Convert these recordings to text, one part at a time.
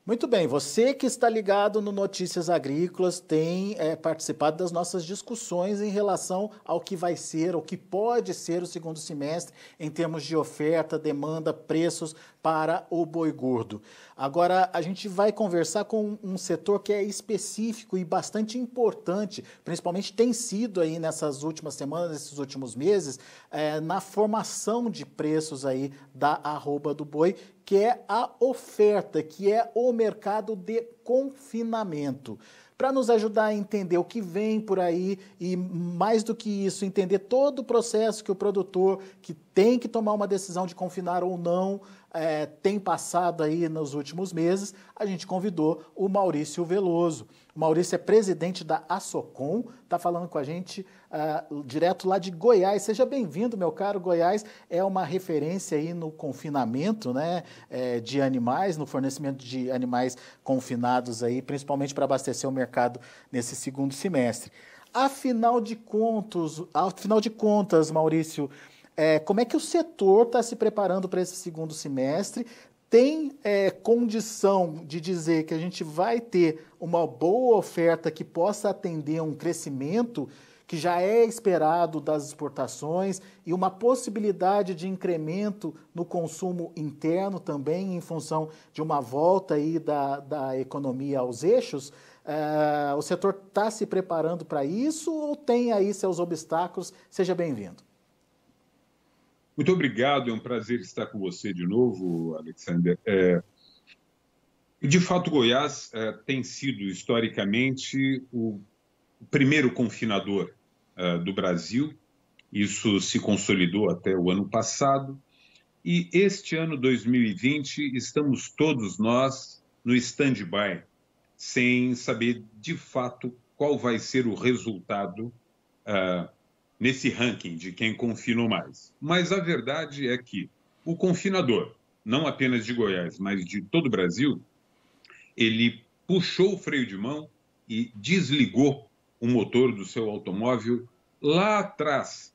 Muito bem, você que está ligado no Notícias Agrícolas tem participado das nossas discussões em relação ao que vai ser, ou que pode ser o segundo semestre em termos de oferta, demanda, preços para o boi gordo. Agora, a gente vai conversar com um setor que é específico e bastante importante, principalmente tem sido aí nessas últimas semanas, nesses últimos meses, na formação de preços aí da arroba do boi, que é a oferta, que é o mercado de confinamento. Para nos ajudar a entender o que vem por aí e, mais do que isso, entender todo o processo que o produtor, que tem que tomar uma decisão de confinar ou não, tem passado aí nos últimos meses, a gente convidou o Maurício Veloso. O Maurício é presidente da Assocom, está falando com a gente direto lá de Goiás. Seja bem-vindo, meu caro. Goiás é uma referência aí no confinamento, né, de animais, no fornecimento de animais confinados aí, principalmente para abastecer o mercado nesse segundo semestre. Afinal de contas, Maurício, como é que o setor está se preparando para esse segundo semestre? Tem condição de dizer que a gente vai ter uma boa oferta que possa atender um crescimento que já é esperado das exportações e uma possibilidade de incremento no consumo interno também, em função de uma volta aí da economia aos eixos? O setor está se preparando para isso ou tem aí seus obstáculos? Seja bem-vindo. Muito obrigado, é um prazer estar com você de novo, Alexander. De fato, Goiás tem sido, historicamente, o primeiro confinador do Brasil. Isso se consolidou até o ano passado. E este ano, 2020, estamos todos nós no stand-by, sem saber, de fato, qual vai ser o resultado nesse ranking de quem confinou mais. Mas a verdade é que o confinador, não apenas de Goiás, mas de todo o Brasil, ele puxou o freio de mão e desligou o motor do seu automóvel lá atrás,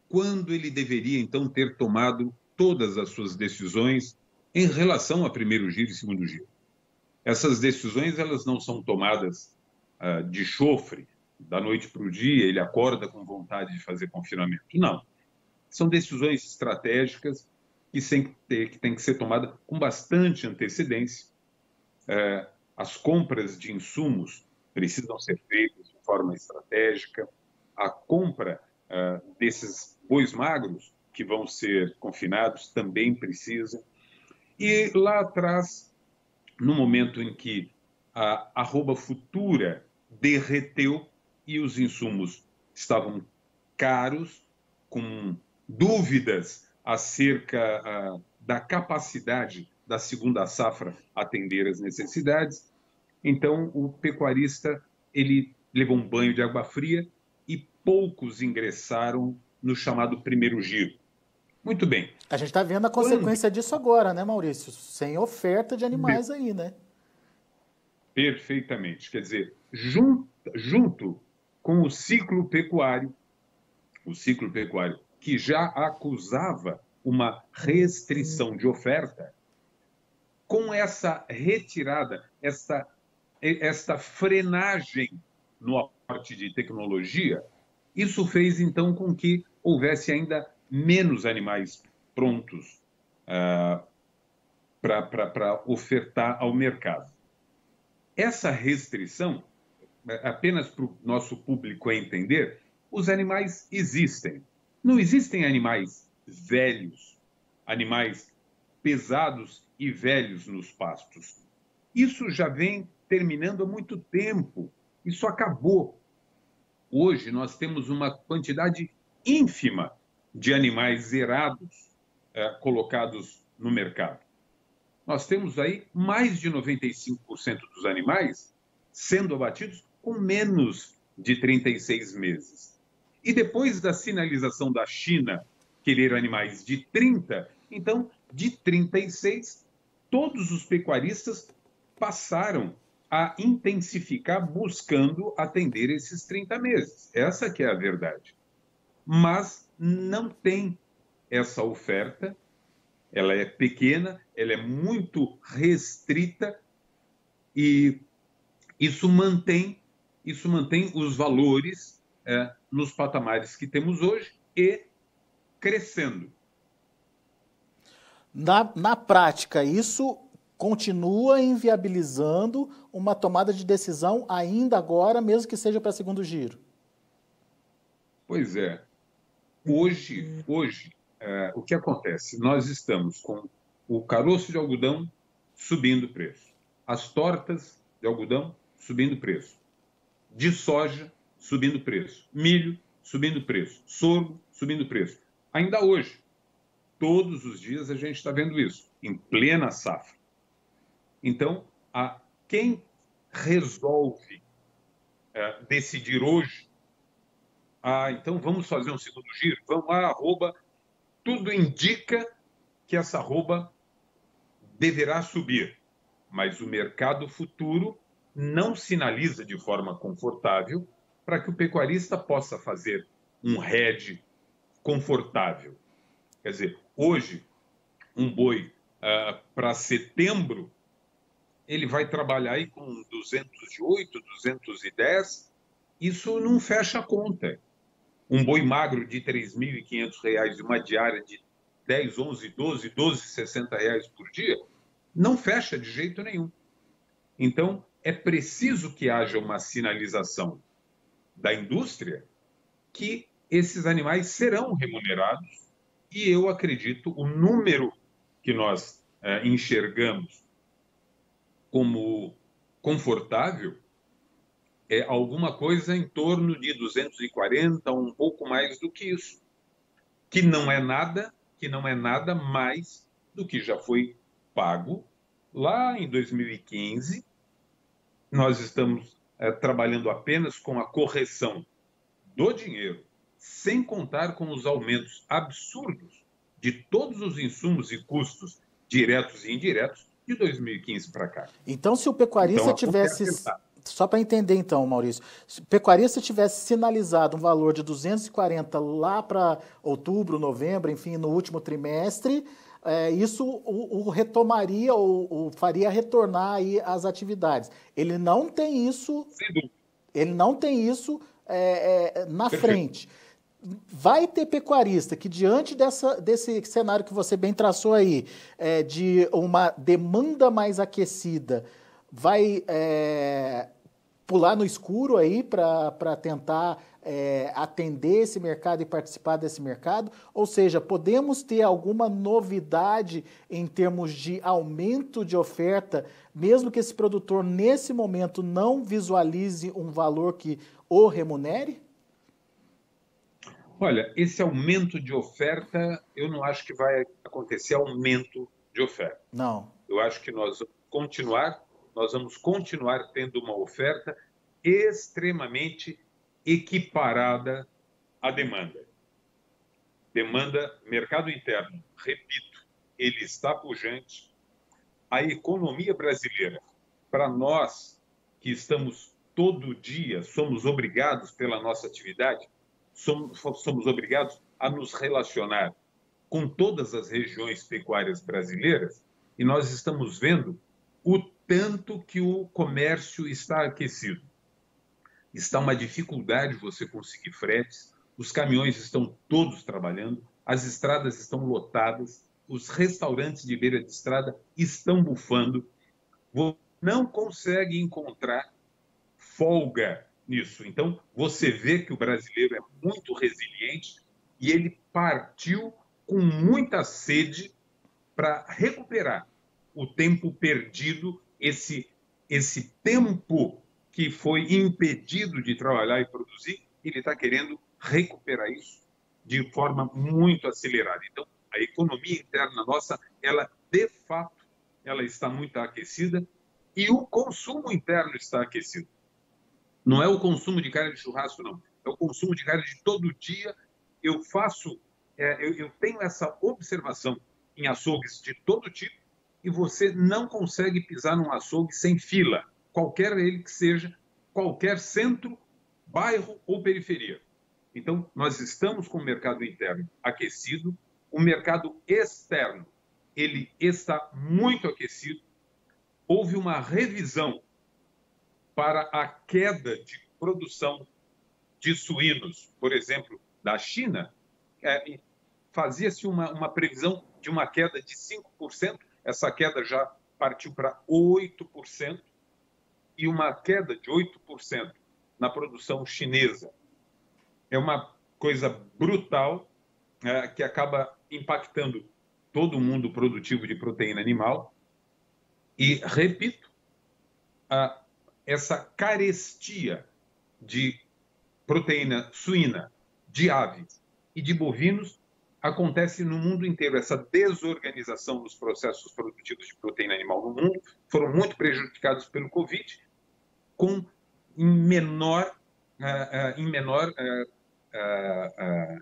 quando ele deveria, então, ter tomado todas as suas decisões em relação a primeiro giro e segundo giro. Essas decisões, elas não são tomadas de chofre, da noite para o dia, ele acorda com vontade de fazer confinamento. Não. São decisões estratégicas que têm que ser tomadas com bastante antecedência. As compras de insumos precisam ser feitas de forma estratégica. A compra desses bois magros que vão ser confinados também precisa. E lá atrás, no momento em que a arroba futura derreteu e os insumos estavam caros, com dúvidas acerca da capacidade da segunda safra atender as necessidades, então o pecuarista ele levou um banho de água fria e poucos ingressaram no chamado primeiro giro. Muito bem. A gente está vendo a consequência disso agora, né, Maurício? Sem oferta de animais aí, né? Perfeitamente. Quer dizer, junto com o ciclo pecuário que já acusava uma restrição de oferta, com essa retirada, esta frenagem no aporte de tecnologia, isso fez então com que houvesse ainda menos animais prontos para ofertar ao mercado. Essa restrição, apenas para o nosso público entender, os animais existem. Não existem animais velhos, animais pesados e velhos nos pastos. Isso já vem terminando há muito tempo. Isso acabou. Hoje nós temos uma quantidade ínfima de animais zerados colocados no mercado. Nós temos aí mais de 95% dos animais sendo abatidos com menos de 36 meses. E depois da sinalização da China querer animais de 30, então, de 36, todos os pecuaristas passaram a intensificar buscando atender esses 30 meses. Essa que é a verdade. Mas não tem essa oferta, ela é pequena, ela é muito restrita E isso mantém os valores nos patamares que temos hoje e crescendo. Na prática, isso continua inviabilizando uma tomada de decisão ainda agora, mesmo que seja para segundo giro. Pois é. Hoje o que acontece? Nós estamos com o caroço de algodão subindo o preço, as tortas de algodão subindo o preço, de soja subindo o preço, milho subindo o preço, sorgo subindo o preço. Ainda hoje, todos os dias a gente está vendo isso, em plena safra. Então, quem resolve decidir hoje, então vamos fazer um segundo giro, vamos lá, arroba, tudo indica que essa arroba deverá subir, mas o mercado futuro não sinaliza de forma confortável para que o pecuarista possa fazer um hedge confortável. Quer dizer, hoje, um boi para setembro, ele vai trabalhar aí com 208, 210, isso não fecha a conta. Um boi magro de R$ 3.500 e uma diária de 10, 11, 12, 60 reais por dia, não fecha de jeito nenhum. Então, é preciso que haja uma sinalização da indústria que esses animais serão remunerados e eu acredito o número que nós enxergamos como confortável é alguma coisa em torno de 240, um pouco mais do que isso, que não é nada mais do que já foi pago lá em 2015. Nós estamos trabalhando apenas com a correção do dinheiro, sem contar com os aumentos absurdos de todos os insumos e custos diretos e indiretos de 2015 para cá. Então, se o pecuarista tivesse... Só para entender então, Maurício, se o pecuarista tivesse sinalizado um valor de 240 lá para outubro, novembro, enfim, no último trimestre, isso o retomaria ou faria retornar aí as atividades. Ele não tem isso, na frente. Vai ter pecuarista que, diante desse cenário que você bem traçou aí, de uma demanda mais aquecida, vai pular no escuro aí para tentar atender esse mercado e participar desse mercado? Ou seja, podemos ter alguma novidade em termos de aumento de oferta, mesmo que esse produtor, nesse momento, não visualize um valor que o remunere? Olha, esse aumento de oferta, eu não acho que vai acontecer aumento de oferta. Não. Eu acho que nós vamos continuar tendo uma oferta extremamente equiparada à demanda. Demanda, mercado interno, repito, ele está pujante. A economia brasileira, para nós que estamos todo dia, somos obrigados pela nossa atividade, somos obrigados a nos relacionar com todas as regiões pecuárias brasileiras e nós estamos vendo o tanto que o comércio está aquecido. Está uma dificuldade você conseguir fretes, os caminhões estão todos trabalhando, as estradas estão lotadas, os restaurantes de beira de estrada estão bufando. Você não consegue encontrar folga nisso. Então, você vê que o brasileiro é muito resiliente e ele partiu com muita sede para recuperar o tempo perdido, esse tempo que foi impedido de trabalhar e produzir, ele está querendo recuperar isso de forma muito acelerada. Então, a economia interna nossa, ela, de fato, ela está muito aquecida e o consumo interno está aquecido. Não é o consumo de carne de churrasco, não. É o consumo de carne de todo dia. Eu tenho essa observação em açougues de todo tipo e você não consegue pisar num açougue sem fila, qualquer ele que seja, qualquer centro, bairro ou periferia. Então, nós estamos com o mercado interno aquecido, o mercado externo, ele está muito aquecido. Houve uma revisão para a queda de produção de suínos, por exemplo, da China, fazia-se uma previsão de uma queda de 5%, essa queda já partiu para 8%, e uma queda de 8% na produção chinesa. É uma coisa brutal, que acaba impactando todo o mundo produtivo de proteína animal. E, repito, essa carestia de proteína suína, de aves e de bovinos acontece no mundo inteiro. Essa desorganização dos processos produtivos de proteína animal no mundo foram muito prejudicados pelo Covid, em menor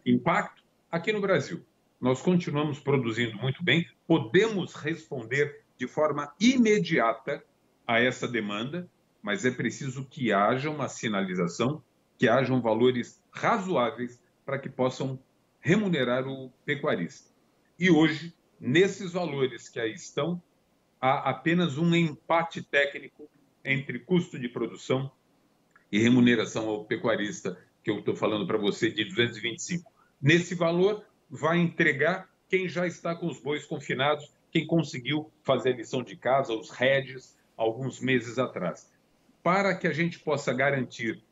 impacto aqui no Brasil. Nós continuamos produzindo muito bem, podemos responder de forma imediata a essa demanda, mas é preciso que haja uma sinalização, que hajam valores razoáveis para que possam remunerar o pecuarista. E hoje, nesses valores que aí estão, há apenas um empate técnico entre custo de produção e remuneração ao pecuarista, que eu estou falando para você, de 225. Nesse valor, vai entregar quem já está com os bois confinados, quem conseguiu fazer a lição de casa, os heads, alguns meses atrás. Para que a gente possa garantir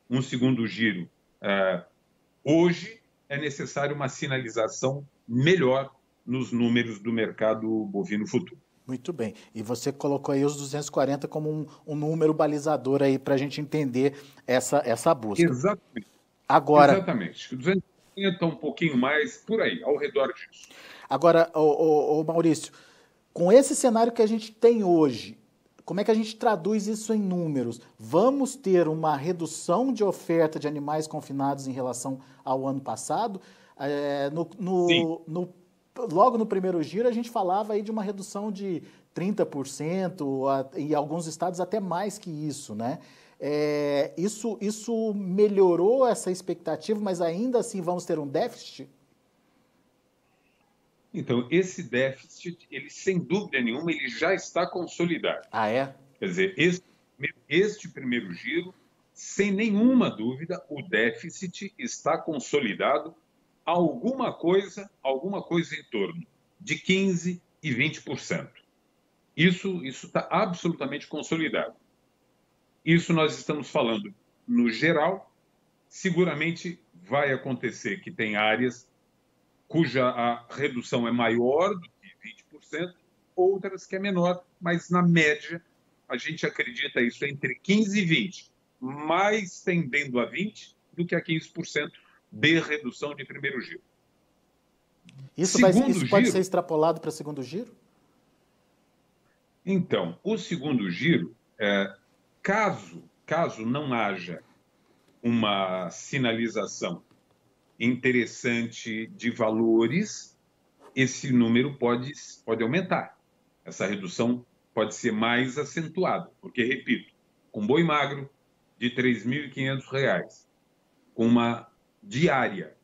um segundo giro hoje, é necessário uma sinalização melhor nos números do mercado bovino futuro. Muito bem. E você colocou aí os 240 como um número balizador aí para a gente entender essa busca. Exatamente. Agora, exatamente. 240, um pouquinho mais, por aí, ao redor disso. Agora, Maurício, com esse cenário que a gente tem hoje, como é que a gente traduz isso em números? Vamos ter uma redução de oferta de animais confinados em relação ao ano passado? Logo no primeiro giro, a gente falava aí de uma redução de 30%, e alguns estados até mais que isso, né? Isso melhorou essa expectativa, mas ainda assim vamos ter um déficit? Então, esse déficit, ele sem dúvida nenhuma, ele já está consolidado. Ah, é? Quer dizer, este primeiro giro, sem nenhuma dúvida, o déficit está consolidado, alguma coisa em torno de 15% e 20%. Isso está absolutamente consolidado. Isso nós estamos falando no geral. Seguramente vai acontecer que tem áreas cuja a redução é maior do que 20%, outras que é menor, mas na média a gente acredita isso entre 15% e 20%, mais tendendo a 20% do que a 15% de redução de primeiro giro. Isso pode ser extrapolado para segundo giro? Então, o segundo giro, caso não haja uma sinalização interessante de valores, esse número pode aumentar. Essa redução pode ser mais acentuada, porque, repito, com boi magro de R$ 3.500, com uma diária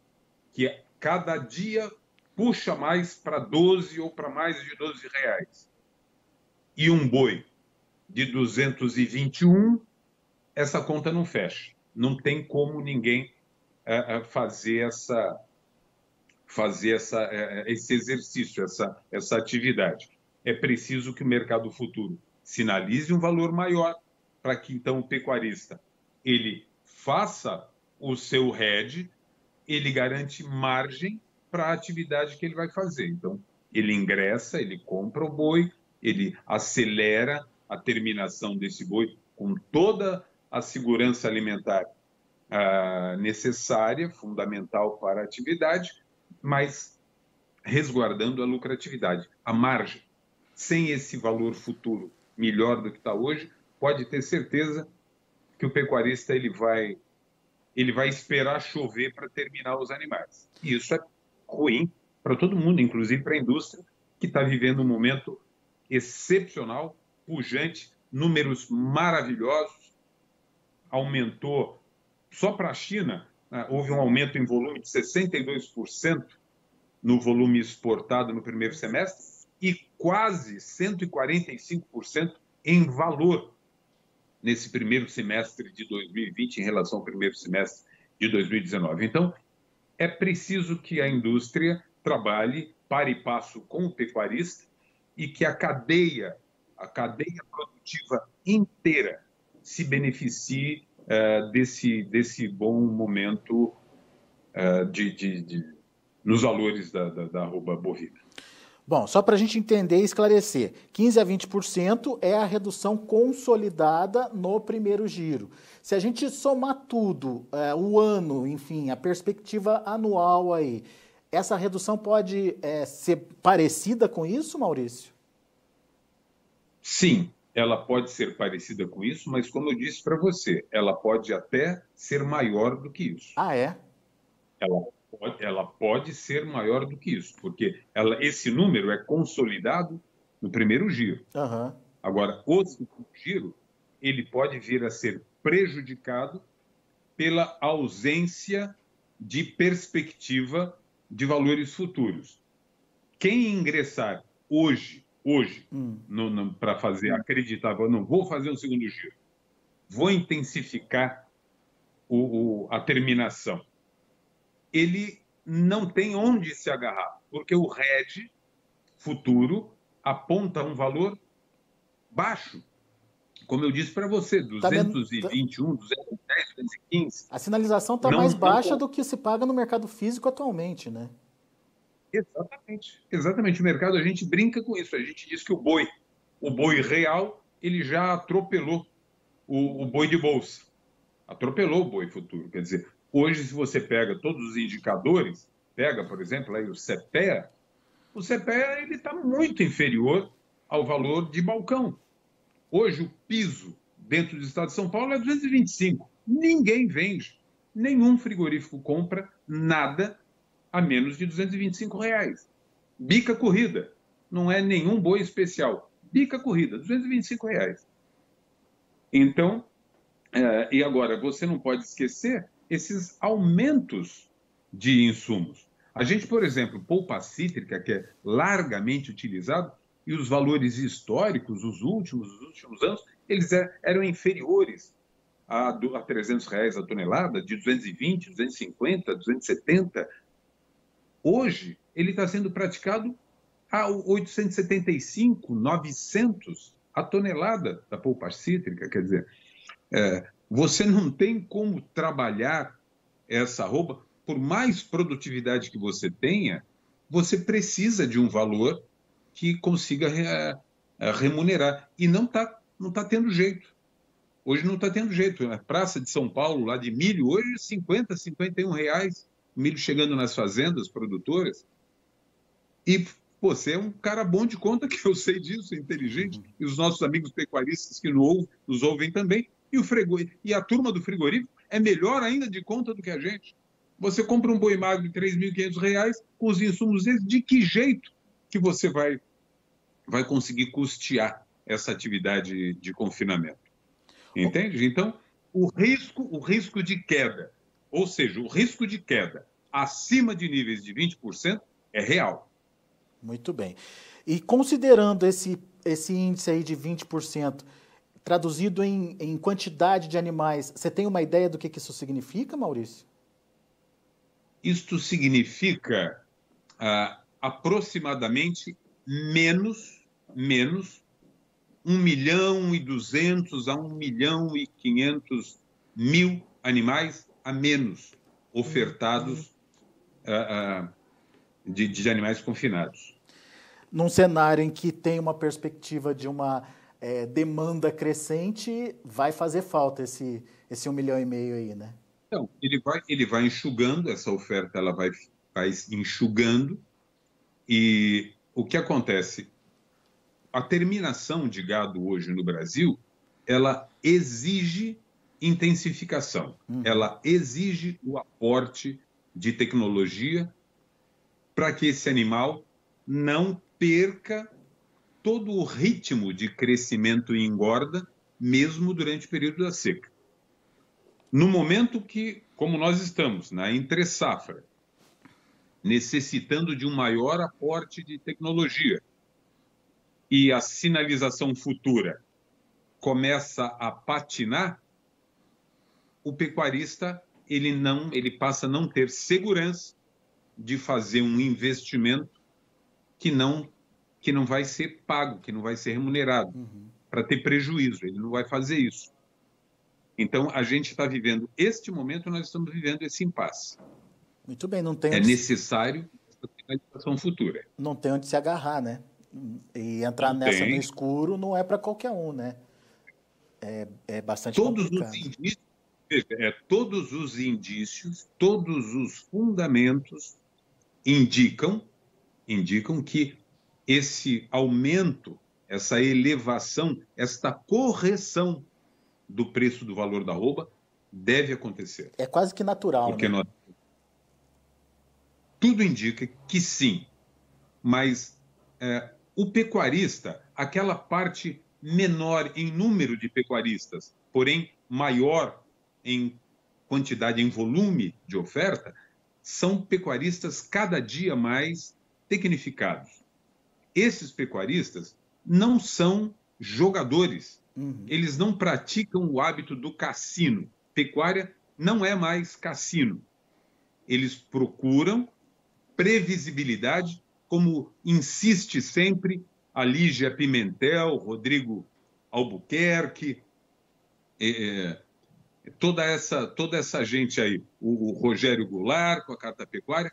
que cada dia puxa mais para 12 ou para mais de 12 reais, e um boi de 221, essa conta não fecha. Não tem como ninguém fazer esse exercício, essa atividade. É preciso que o mercado futuro sinalize um valor maior para que, então, o pecuarista ele faça o seu hedge, ele garante margem para a atividade que ele vai fazer. Então, ele ingressa, ele compra o boi, ele acelera a terminação desse boi com toda a segurança alimentar necessária, fundamental para a atividade, mas resguardando a lucratividade, a margem. Sem esse valor futuro melhor do que está hoje, pode ter certeza que o pecuarista ele vai esperar chover para terminar os animais. E isso é ruim para todo mundo, inclusive para a indústria, que está vivendo um momento excepcional, pujante, números maravilhosos, aumentou. Só para a China, houve um aumento em volume de 62% no volume exportado no primeiro semestre e quase 145% em valor. nesse primeiro semestre de 2020 em relação ao primeiro semestre de 2019. Então, é preciso que a indústria trabalhe para e passo com o pecuarista e que a cadeia produtiva inteira se beneficie desse bom momento nos valores da arroba bovina. Bom, só para a gente entender e esclarecer, 15% a 20% é a redução consolidada no primeiro giro. Se a gente somar tudo, o ano, enfim, a perspectiva anual aí, essa redução pode ser parecida com isso, Maurício? Sim, ela pode ser parecida com isso, mas como eu disse para você, ela pode até ser maior do que isso. Ah, é? Ela pode ser maior do que isso, porque esse número é consolidado no primeiro giro. Uhum. Agora, o segundo giro, ele pode vir a ser prejudicado pela ausência de perspectiva de valores futuros. Quem ingressar hoje para fazer acreditável, não vou fazer um segundo giro, vou intensificar a terminação, ele não tem onde se agarrar, porque o RED futuro aponta um valor baixo. Como eu disse para você, 221, 210, 215. A sinalização está mais baixa do que se paga no mercado físico atualmente, né? Exatamente. O mercado, a gente brinca com isso. A gente diz que o boi real, ele já atropelou o boi de bolsa. Atropelou o boi futuro. Quer dizer, hoje, se você pega todos os indicadores, por exemplo, aí o CPEA ele está muito inferior ao valor de balcão. Hoje, o piso dentro do estado de São Paulo é 225. Ninguém vende. Nenhum frigorífico compra nada a menos de R$225. Bica corrida. Não é nenhum boi especial. Bica corrida, R$225. Então, e agora, você não pode esquecer esses aumentos de insumos. A gente, por exemplo, polpa cítrica, que é largamente utilizado, e os valores históricos, os últimos anos, eles eram inferiores a R$300 a tonelada, de 220, 250, 270. Hoje, ele está sendo praticado a 875, 900 a tonelada da polpa cítrica. Quer dizer, você não tem como trabalhar essa arroba, por mais produtividade que você tenha, você precisa de um valor que consiga remunerar. E não tá tendo jeito. Hoje não está tendo jeito. Na Praça de São Paulo, lá de milho, hoje R$50, R$51. Milho chegando nas fazendas produtoras. E você é um cara bom de conta, que eu sei disso, inteligente. E os nossos amigos pecuaristas que nos ouvem também. E a turma do frigorífico é melhor ainda de conta do que a gente. Você compra um boi magro de R$3.500 com os insumos desses, de que jeito que você vai conseguir custear essa atividade de confinamento? Entende? Então, o risco de queda, ou seja, o risco de queda acima de níveis de 20% é real. Muito bem. E considerando esse índice aí de 20%, traduzido em quantidade de animais, você tem uma ideia do que isso significa, Maurício? Isto significa aproximadamente menos 1.200.000 a 1.500.000 animais a menos ofertados de animais confinados. Num cenário em que tem uma perspectiva de uma demanda crescente, vai fazer falta esse 1,5 milhão aí, né? Então, ele vai enxugando, essa oferta ela vai enxugando, e o que acontece? A terminação de gado hoje no Brasil, ela exige intensificação, ela exige o aporte de tecnologia para que esse animal não perca todo o ritmo de crescimento e engorda, mesmo durante o período da seca. No momento que, como nós estamos, na entre-safra, necessitando de um maior aporte de tecnologia, e a sinalização futura começa a patinar, o pecuarista ele passa a não ter segurança de fazer um investimento que não vai ser pago, que não vai ser remunerado, para ter prejuízo. Ele não vai fazer isso. Então, a gente está vivendo este momento, nós estamos vivendo esse impasse. Muito bem, não tem É necessário essa finalização futura. Não tem onde se agarrar, né? E entrar nessa no escuro não é para qualquer um, né? É bastante complicado. Todos os indícios, todos os fundamentos indicam que esse aumento, essa elevação, esta correção do preço do valor da arroba deve acontecer. É quase que natural, porque né? Tudo indica que sim, mas o pecuarista, aquela parte menor em número de pecuaristas, porém maior em quantidade, em volume de oferta, são pecuaristas cada dia mais tecnificados. Esses pecuaristas não são jogadores, eles não praticam o hábito do cassino. Pecuária não é mais cassino. Eles procuram previsibilidade, como insiste sempre a Lígia Pimentel, Rodrigo Albuquerque, toda essa gente aí, o Rogério Goulart com a Carta Pecuária,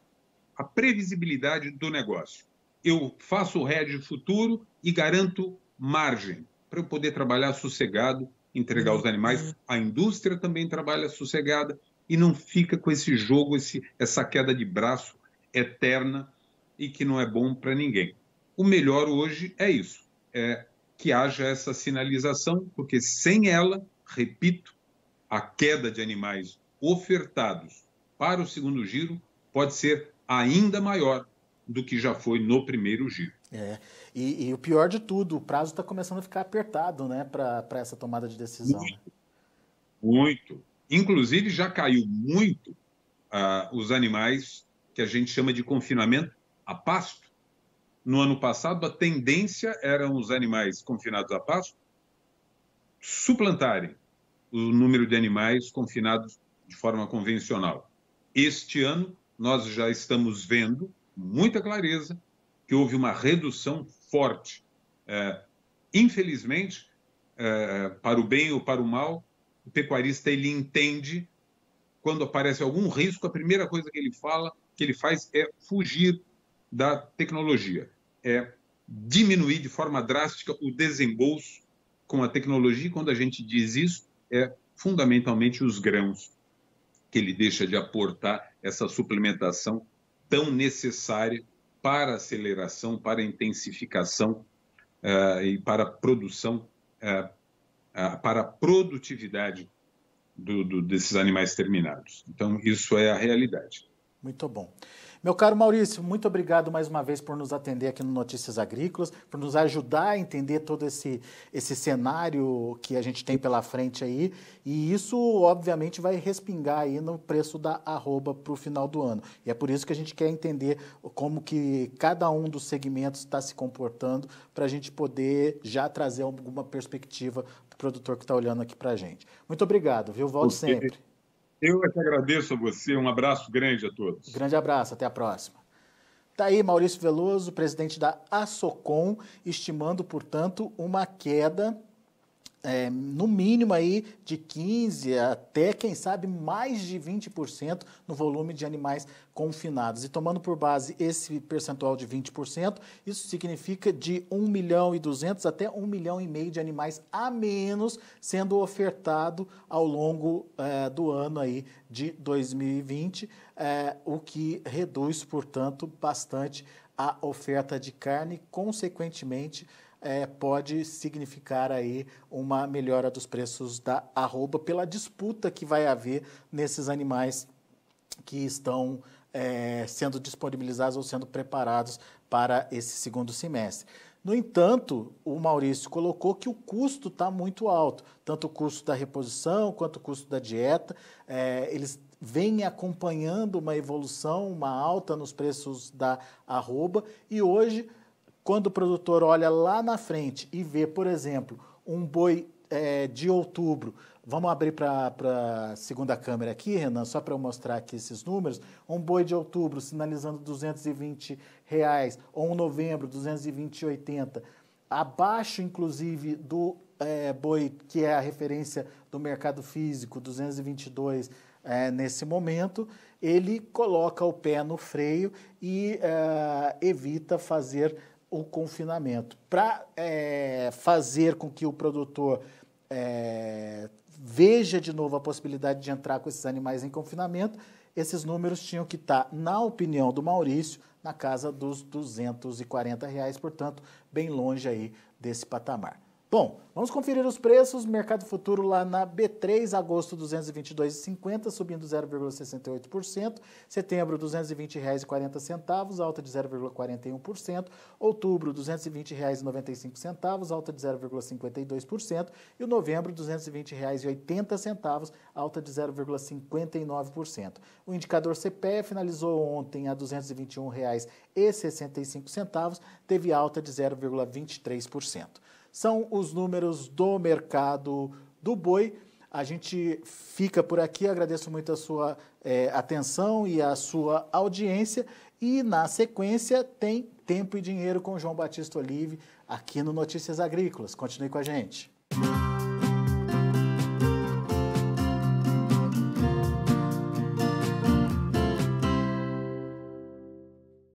a previsibilidade do negócio. Eu faço o hedge futuro e garanto margem para eu poder trabalhar sossegado, entregar os animais. A indústria também trabalha sossegada e não fica com esse jogo, essa queda de braço eterna e que não é bom para ninguém. O melhor hoje é isso, é que haja essa sinalização, porque sem ela, repito, a queda de animais ofertados para o segundo giro pode ser ainda maior do que já foi no primeiro giro. E o pior de tudo, o prazo está começando a ficar apertado, né, para essa tomada de decisão. Muito. Inclusive, já caiu muito os animais que a gente chama de confinamento a pasto. No ano passado, a tendência eram os animais confinados a pasto suplantarem o número de animais confinados de forma convencional. Este ano, nós já estamos vendo, com muita clareza, que houve uma redução forte. Infelizmente, para o bem ou para o mal, o pecuarista ele entende, quando aparece algum risco, a primeira coisa que ele faz é fugir da tecnologia, é diminuir de forma drástica o desembolso com a tecnologia. E quando a gente diz isso, é fundamentalmente os grãos, que ele deixa de aportar essa suplementação tão necessária para a aceleração, para a intensificação e para a produção, para a produtividade desses animais terminados. Então, isso é a realidade. Muito bom. Meu caro Maurício, muito obrigado mais uma vez por nos atender aqui no Notícias Agrícolas, por nos ajudar a entender todo esse cenário que a gente tem pela frente aí, e isso obviamente vai respingar aí no preço da arroba para o final do ano. E é por isso que a gente quer entender como que cada um dos segmentos está se comportando, para a gente poder já trazer alguma perspectiva para o produtor que está olhando aqui para a gente. Muito obrigado, viu? Volte sempre. Eu é que agradeço a você, um abraço grande a todos. Grande abraço, até a próxima. Está aí Maurício Veloso, presidente da Assocom, estimando, portanto, uma queda no mínimo aí de 15% até, quem sabe, mais de 20% no volume de animais confinados. E tomando por base esse percentual de 20%, isso significa de 1.200.000 até 1,5 milhão de animais a menos sendo ofertado ao longo do ano aí de 2020, o que reduz, portanto, bastante a oferta de carne, consequentemente, pode significar aí uma melhora dos preços da arroba pela disputa que vai haver nesses animais que estão sendo disponibilizados ou sendo preparados para esse segundo semestre. No entanto, o Maurício colocou que o custo está muito alto, tanto o custo da reposição quanto o custo da dieta. Eles vêm acompanhando uma evolução, uma alta nos preços da arroba, e hoje, quando o produtor olha lá na frente e vê, por exemplo, um boi de outubro, vamos abrir para a segunda câmera aqui, Renan, só para eu mostrar aqui esses números. Um boi de outubro sinalizando R$220, ou um novembro, 220,80, abaixo, inclusive, do boi que é a referência do mercado físico, 222 nesse momento. Ele coloca o pé no freio e evita fazer o confinamento. Para fazer com que o produtor veja de novo a possibilidade de entrar com esses animais em confinamento, esses números tinham que estar, na opinião do Maurício, na casa dos R$240, portanto, bem longe aí desse patamar. Bom, vamos conferir os preços. Mercado futuro lá na B3, agosto 222,50, subindo 0,68%. Setembro, R$220,40, alta de 0,41%. Outubro, R$220,95, alta de 0,52%. E o novembro, R$220,80, alta de 0,59%. O indicador CPE finalizou ontem a R$221,65, teve alta de 0,23%. São os números do mercado do boi. A gente fica por aqui, agradeço muito a sua atenção e a sua audiência. E na sequência tem Tempo e Dinheiro com João Batista Olive aqui no Notícias Agrícolas. Continue com a gente.